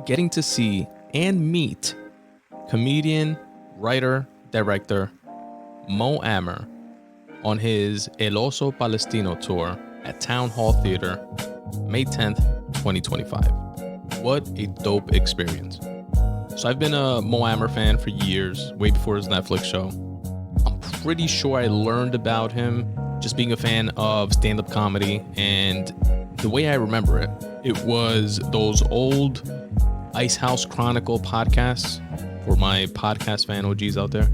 getting to see and meet comedian, writer, director Mo Amer on his El Oso Palestino tour at Town Hall Theater, May 10th, 2025. What a dope experience. So I've been a Mo Amer fan for years, way before his Netflix show. I'm pretty sure I learned about him just being a fan of stand-up comedy, and the way I remember it, it was those old Ice House Chronicle podcasts for my podcast fan OGs out there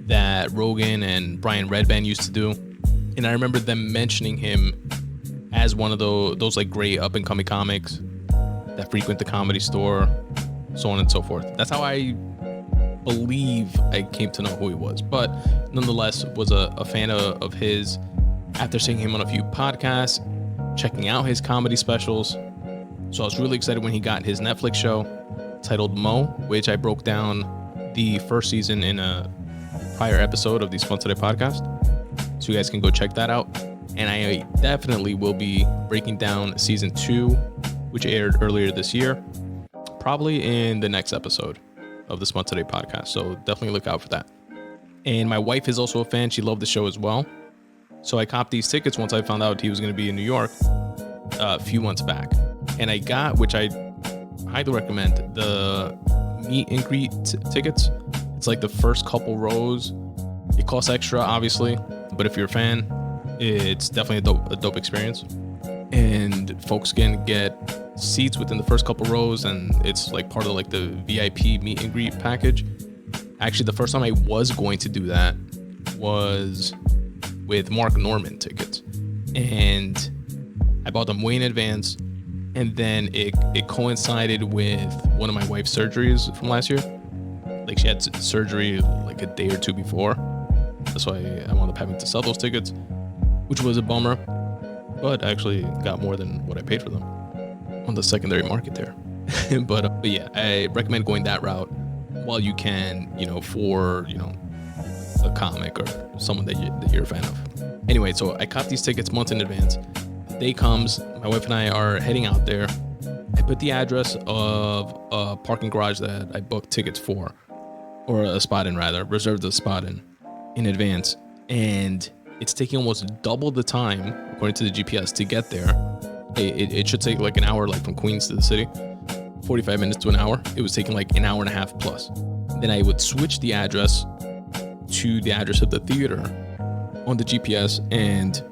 that Rogan and Brian Redband used to do. And I remember them mentioning him as one of those like great up-and-coming comics that frequent the Comedy Store, so on and so forth. That's how I believe I came to know who he was. But nonetheless, was a fan of his after seeing him on a few podcasts, checking out his comedy specials. So I was really excited when he got his Netflix show titled Mo, which I broke down the first season in a prior episode of the Spun Today podcast. So you guys can go check that out. And I definitely will be breaking down season 2, which aired earlier this year, probably in the next episode of the Spun Today podcast. So definitely look out for that. And my wife is also a fan. She loved the show as well. So I copped these tickets once I found out he was going to be in New York a few months back. And I got, which I highly recommend, the meet and greet tickets. It's like the first couple rows. It costs extra, obviously, but if you're a fan, it's definitely a dope experience. And folks can get seats within the first couple rows, and it's like part of like the VIP meet and greet package. Actually, the first time I was going to do that was with Mark Norman tickets, and I bought them way in advance. And then it coincided with one of my wife's surgeries from last year. Like, she had surgery like a day or two before. That's why I wound up having to sell those tickets, which was a bummer. But I actually got more than what I paid for them on the secondary market there. But yeah, I recommend going that route while you can, for, a comic or someone that you're a fan of. Anyway, so I caught these tickets months in advance. Day comes, my wife and I are heading out there. I put the address of a parking garage that I booked tickets for, or a spot in rather, reserved the spot in advance. And it's taking almost double the time, according to the GPS, to get there. It should take like an hour, like from Queens to the city, 45 minutes to an hour. It was taking like an hour and a half plus. Then I would switch the address to the address of the theater on the GPS, and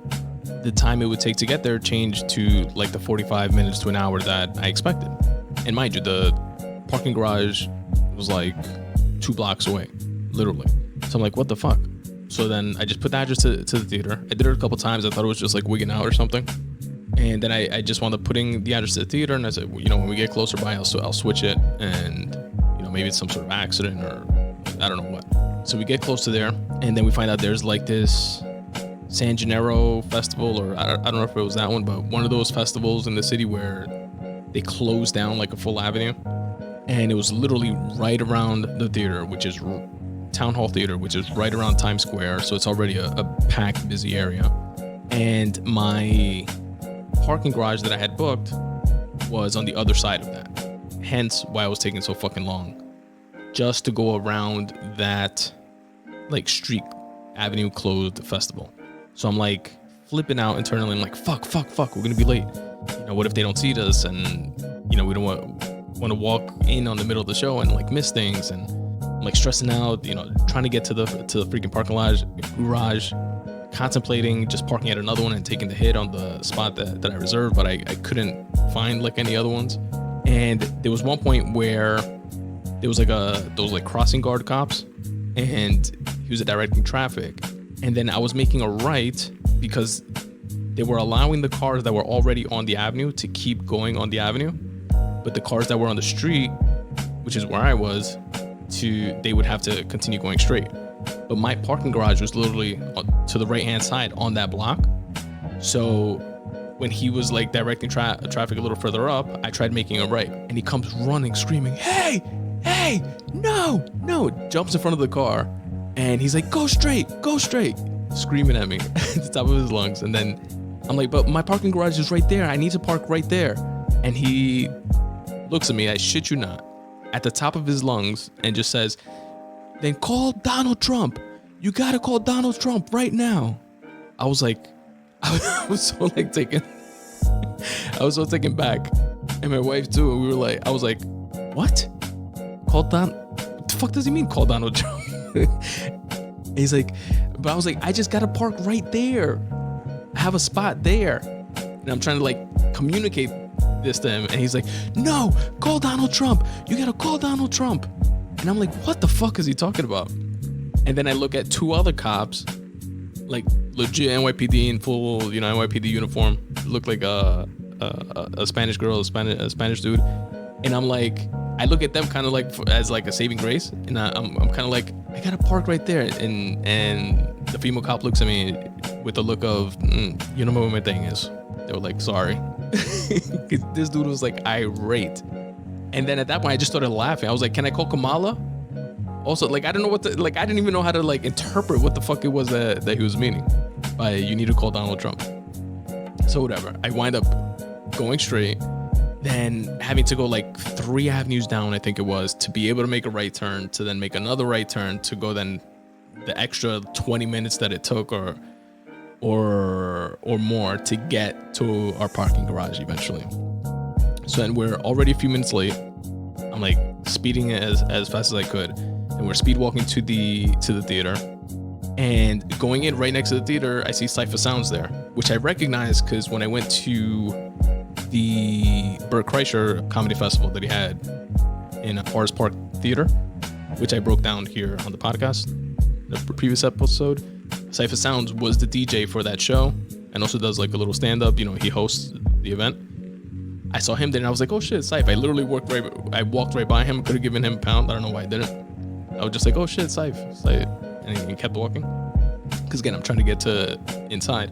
the time it would take to get there changed to like the 45 minutes to an hour that I expected. And mind you, the parking garage was like 2 blocks away, literally. So I'm like, what the fuck? So then I just put the address to the theater. I did it a couple times. I thought it was just like wigging out or something. And then I just wound up putting the address to the theater, and I said, when we get closer by, I'll switch it, and maybe it's some sort of accident or I don't know what. So we get close to there, and then we find out there's like this San Gennaro festival, or I don't know if it was that one, but one of those festivals in the city where they close down like a full avenue. And it was literally right around the theater, which is Town Hall Theater, which is right around Times Square. So it's already a packed, busy area. And my parking garage that I had booked was on the other side of that. Hence why I was taking so fucking long just to go around that like street avenue closed festival. So I'm like flipping out internally. I'm like, fuck, we're gonna be late. What if they don't see us, and we don't want to walk in on the middle of the show and like miss things. And I'm like stressing out, trying to get to the freaking parking garage, contemplating just parking at another one and taking the hit on the spot that I reserved, but I couldn't find like any other ones. And there was one point where there was like those like crossing guard cops, and he was directing traffic. And then I was making a right because they were allowing the cars that were already on the avenue to keep going on the avenue. But the cars that were on the street, which is where I was, they would have to continue going straight. But my parking garage was literally to the right-hand side on that block. So when he was like directing traffic a little further up, I tried making a right. And he comes running, screaming, hey, no, jumps in front of the car. And he's like, go straight, screaming at me at the top of his lungs. And then I'm like, but my parking garage is right there. I need to park right there. And he looks at me, I shit you not, at the top of his lungs and just says, then call Donald Trump. You gotta call Donald Trump right now. I was like, I was so taken back. And my wife too. And we were like, I was like, what? What the fuck does he mean call Donald Trump? He's like, but I was like, I just gotta park right there. I have a spot there. And I'm trying to like communicate this to him. And he's like, no, call Donald Trump. You gotta call Donald Trump. And I'm like, what the fuck is he talking about? And then I look at two other cops, like legit NYPD in full, NYPD uniform. Look like a Spanish girl, a Spanish dude. And I'm like, I look at them kind of like as like a saving grace. And I'm kind of like, I gotta park right there. And the female cop looks at me with a look of, you know what my thing is. They were like, sorry. This dude was like irate. And then at that point, I just started laughing. I was like, can I call Kamala? Also, like, I don't know what I didn't even know how to like interpret what the fuck it was that he was meaning by you need to call Donald Trump. So whatever. I wind up going straight, then having to go like 3 avenues down, I think it was, to be able to make a right turn, to then make another right turn, to go then the extra 20 minutes that it took or more to get to our parking garage eventually. So then we're already a few minutes late. I'm like speeding as fast as I could. And we're speed walking to the theater. And going in right next to the theater, I see Cypher Sounds there, which I recognize because when I went to the Bert Kreischer Comedy Festival that he had in Forest Park Theater, which I broke down here on the podcast, the previous episode, Cypher Sounds was the DJ for that show and also does like a little stand-up. He hosts the event. I saw him there and I was like, oh shit, Cypher. I literally I walked right by him, could have given him a pound. I don't know why I didn't. I was just like, oh shit, Cypher. And he kept walking. Because again, I'm trying to get to inside.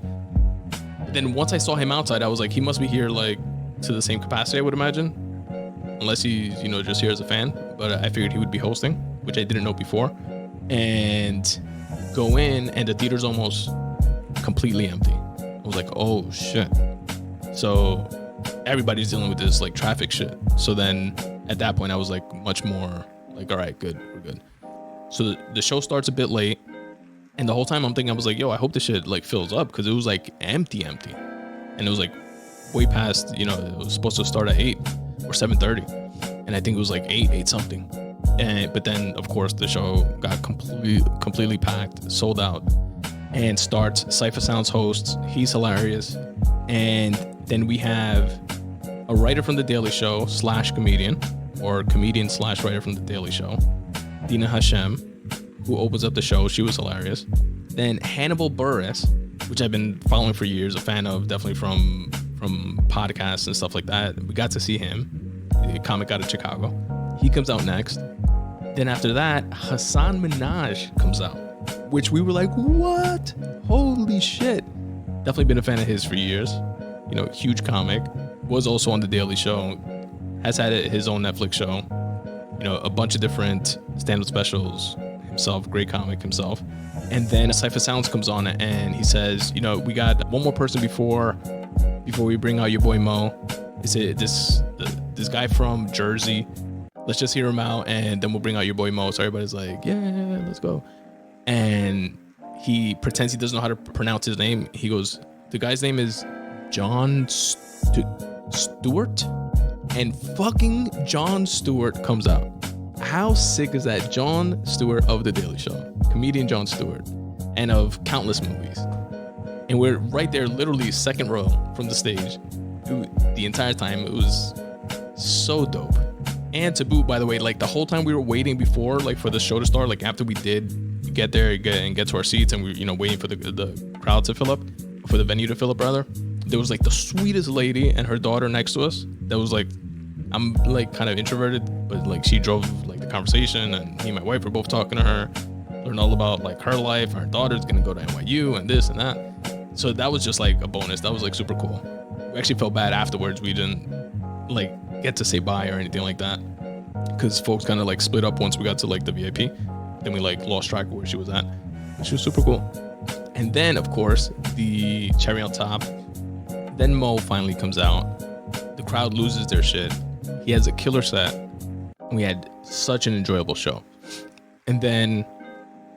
Then once I saw him outside, I was like, he must be here like to the same capacity, I would imagine. Unless he's, just here as a fan. But I figured he would be hosting, which I didn't know before. And go in and the theater's almost completely empty. I was like, oh shit. So everybody's dealing with this like traffic shit. So then at that point I was like much more like, all right, good, we're good. So the show starts a bit late, and the whole time I'm thinking, I was like, yo, I hope this shit like fills up, because it was like empty. And it was like way past, it was supposed to start at 8 or 7:30. And I think it was like 8 something. But then of course the show got completely packed, sold out, and starts. Cypher Sounds hosts. He's hilarious. And then we have a writer from The Daily Show / comedian, or comedian / writer from The Daily Show, Dina Hashem, who opens up the show. She was hilarious. Then Hannibal Buress, which I've been following for years, a fan of, definitely from podcasts and stuff like that. We got to see him, the comic out of Chicago. He comes out next. Then after that, Hassan Minaj comes out, which we were like, what? Holy shit. Definitely been a fan of his for years. Huge comic. Was also on The Daily Show. Has had his own Netflix show. A bunch of different stand-up specials himself. Great comic himself. And then Cypher Sounds comes on and he says, we got one more person before we bring out your boy Mo. Is it this guy from Jersey? Let's just hear him out and then we'll bring out your boy Mo. So everybody's like, yeah, let's go. And he pretends he doesn't know how to pronounce his name. He goes, the guy's name is Jon Stewart. And fucking Jon Stewart comes out. How sick is that? Jon Stewart of The Daily Show. Comedian Jon Stewart. And of countless movies. And we're right there, literally second row from the stage. The entire time, it was so dope. And to boot, by the way, like the whole time we were waiting before, like for the show to start, like after we did get there and get to our seats and we, waiting for the crowd to fill up, for the venue to fill up rather, there was like the sweetest lady and her daughter next to us. That was like, I'm like kind of introverted, but like she drove like the conversation, and me and my wife were both talking to her, learn all about like her life. Her daughter's gonna go to NYU and this and that. So that was just like a bonus. That was like super cool. We actually felt bad afterwards. We didn't like get to say bye or anything like that, because folks kind of like split up once we got to like the VIP. Then we like lost track of where she was at. She was super cool. And then of course the cherry on top, then Mo finally comes out. The crowd loses their shit. He has a killer set. We had such an enjoyable show. And then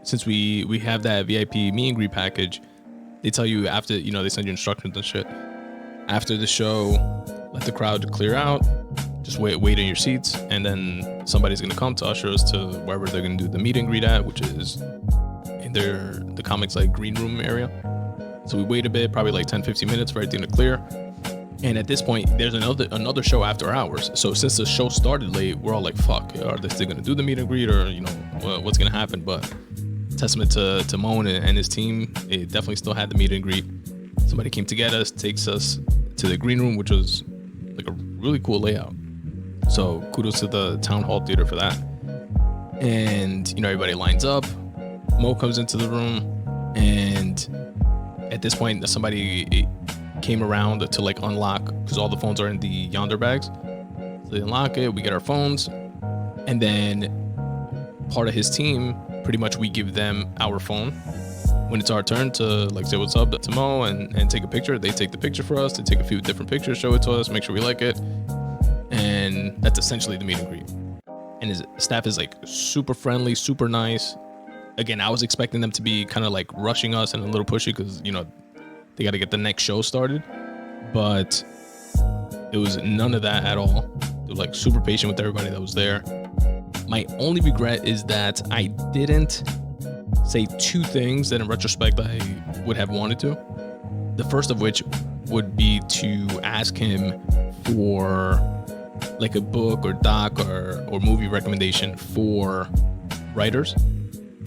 since we have that VIP meet and greet package, they tell you after, they send you instructions and shit. After the show, let the crowd clear out. Just wait in your seats, and then somebody's gonna come to usher us to wherever they're gonna do the meet and greet at, which is in the comics like green room area. So we wait a bit, probably like 10-15 minutes for everything to clear. And at this point, there's another show after hours. So since the show started late, we're all like, fuck, are they still gonna do the meet and greet, or what's gonna happen? But testament to Mo and his team, it definitely still had the meet and greet. Somebody came to get us, takes us to the green room, which was like a really cool layout. So kudos to the town hall theater for that. And everybody lines up. Mo comes into the room, and at this point somebody came around to like unlock, because all the phones are in the yonder bags. So they unlock it, we get our phones, and then part of his team, pretty much we give them our phone. When it's our turn to like say what's up to Mo and take a picture, they take the picture for us. They take a few different pictures, show it to us, make sure we like it. And that's essentially the meet and greet. And his staff is like super friendly, super nice. Again, I was expecting them to be kind of like rushing us and a little pushy because, they got to get the next show started. But it was none of that at all. They were like super patient with everybody that was there. My only regret is that I didn't say two things that in retrospect I would have wanted to. The first of which would be to ask him for like a book or doc or movie recommendation for writers,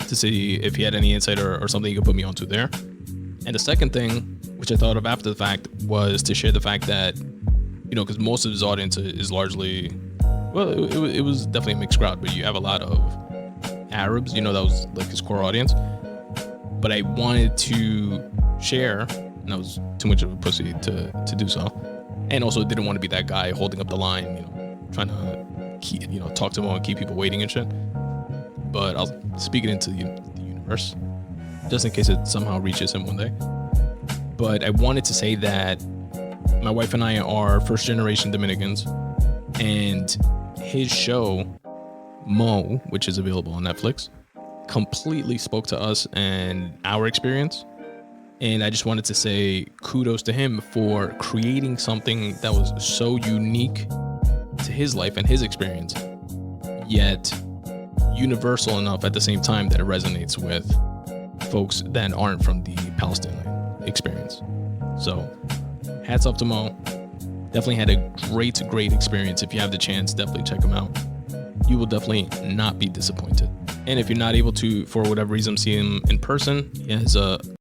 to see if he had any insight or something he could put me onto there. And the second thing, which I thought of after the fact, was to share the fact that, because most of his audience is largely, well, it was definitely a mixed crowd, but you have a lot of Arabs, that was like his core audience. But I wanted to share, and I was too much of a pussy to do so. And also didn't want to be that guy holding up the line, trying to keep, talk to him and keep people waiting and shit. But I'll speak it into the universe, just in case it somehow reaches him one day. But I wanted to say that my wife and I are first generation Dominicans, and his show, Mo, which is available on Netflix, completely spoke to us and our experience. And I just wanted to say kudos to him for creating something that was so unique to his life and his experience, yet universal enough at the same time that it resonates with folks that aren't from the Palestinian experience. So hats off to Mo. Definitely had a great experience. If you have the chance, definitely check him out. You will definitely not be disappointed. And if you're not able to, for whatever reason, see him in person, he has a